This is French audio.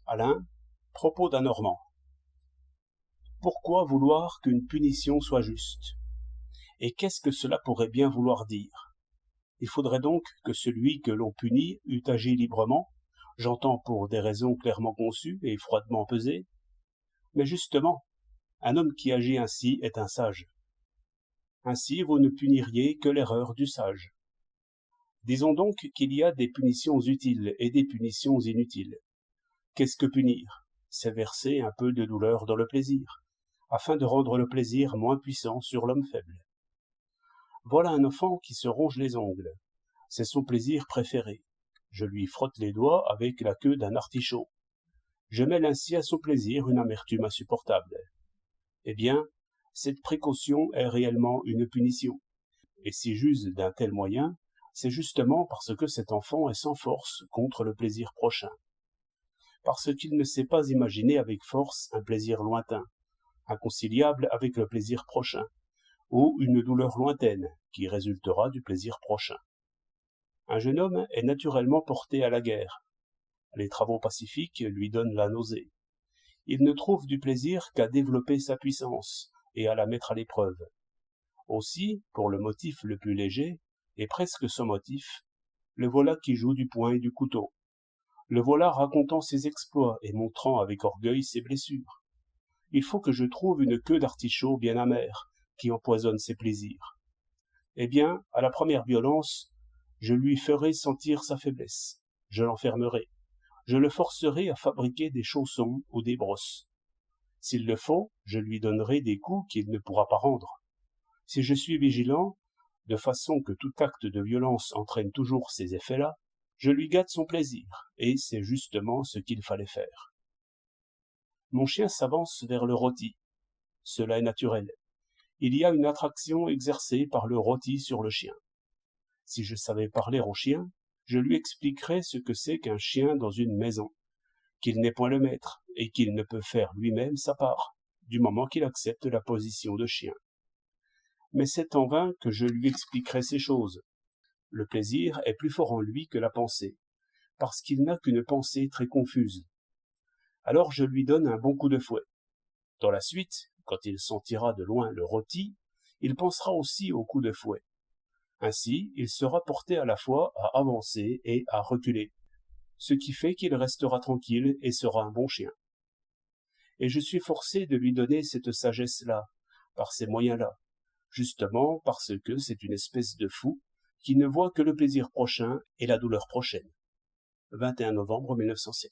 Alain, propos d'un Normand. Pourquoi vouloir qu'une punition soit juste? Et qu'est-ce que cela pourrait bien vouloir dire? Il faudrait donc que celui que l'on punit eût agi librement, j'entends pour des raisons clairement conçues et froidement pesées. Mais justement, un homme qui agit ainsi est un sage. Ainsi vous ne puniriez que l'erreur du sage. Disons donc qu'il y a des punitions utiles et des punitions inutiles. Qu'est-ce que punir? C'est verser un peu de douleur dans le plaisir, afin de rendre le plaisir moins puissant sur l'homme faible. Voilà un enfant qui se ronge les ongles. C'est son plaisir préféré. Je lui frotte les doigts avec la queue d'un artichaut. Je mêle ainsi à son plaisir une amertume insupportable. Eh bien, cette précaution est réellement une punition. Et si j'use d'un tel moyen, c'est justement parce que cet enfant est sans force contre le plaisir prochain. Parce qu'il ne sait pas imaginer avec force un plaisir lointain, inconciliable avec le plaisir prochain, ou une douleur lointaine qui résultera du plaisir prochain. Un jeune homme est naturellement porté à la guerre. Les travaux pacifiques lui donnent la nausée. Il ne trouve du plaisir qu'à développer sa puissance et à la mettre à l'épreuve. Aussi, pour le motif le plus léger, et presque sans motif, le voilà qui joue du poing et du couteau. Le voilà racontant ses exploits et montrant avec orgueil ses blessures. Il faut que je trouve une queue d'artichaut bien amère, qui empoisonne ses plaisirs. Eh bien, à la première violence, je lui ferai sentir sa faiblesse. Je l'enfermerai. Je le forcerai à fabriquer des chaussons ou des brosses. S'il le faut, je lui donnerai des coups qu'il ne pourra pas rendre. Si je suis vigilant, de façon que tout acte de violence entraîne toujours ces effets-là, je lui gâte son plaisir, et c'est justement ce qu'il fallait faire. Mon chien s'avance vers le rôti. Cela est naturel. Il y a une attraction exercée par le rôti sur le chien. Si je savais parler au chien, je lui expliquerais ce que c'est qu'un chien dans une maison, qu'il n'est point le maître, et qu'il ne peut faire lui-même sa part, du moment qu'il accepte la position de chien. Mais c'est en vain que je lui expliquerai ces choses. Le plaisir est plus fort en lui que la pensée, parce qu'il n'a qu'une pensée très confuse. Alors je lui donne un bon coup de fouet. Dans la suite, quand il sentira de loin le rôti, il pensera aussi au coup de fouet. Ainsi, il sera porté à la fois à avancer et à reculer, ce qui fait qu'il restera tranquille et sera un bon chien. Et je suis forcé de lui donner cette sagesse-là, par ces moyens-là, justement parce que c'est une espèce de fou qui ne voit que le plaisir prochain et la douleur prochaine. 21 novembre 1907.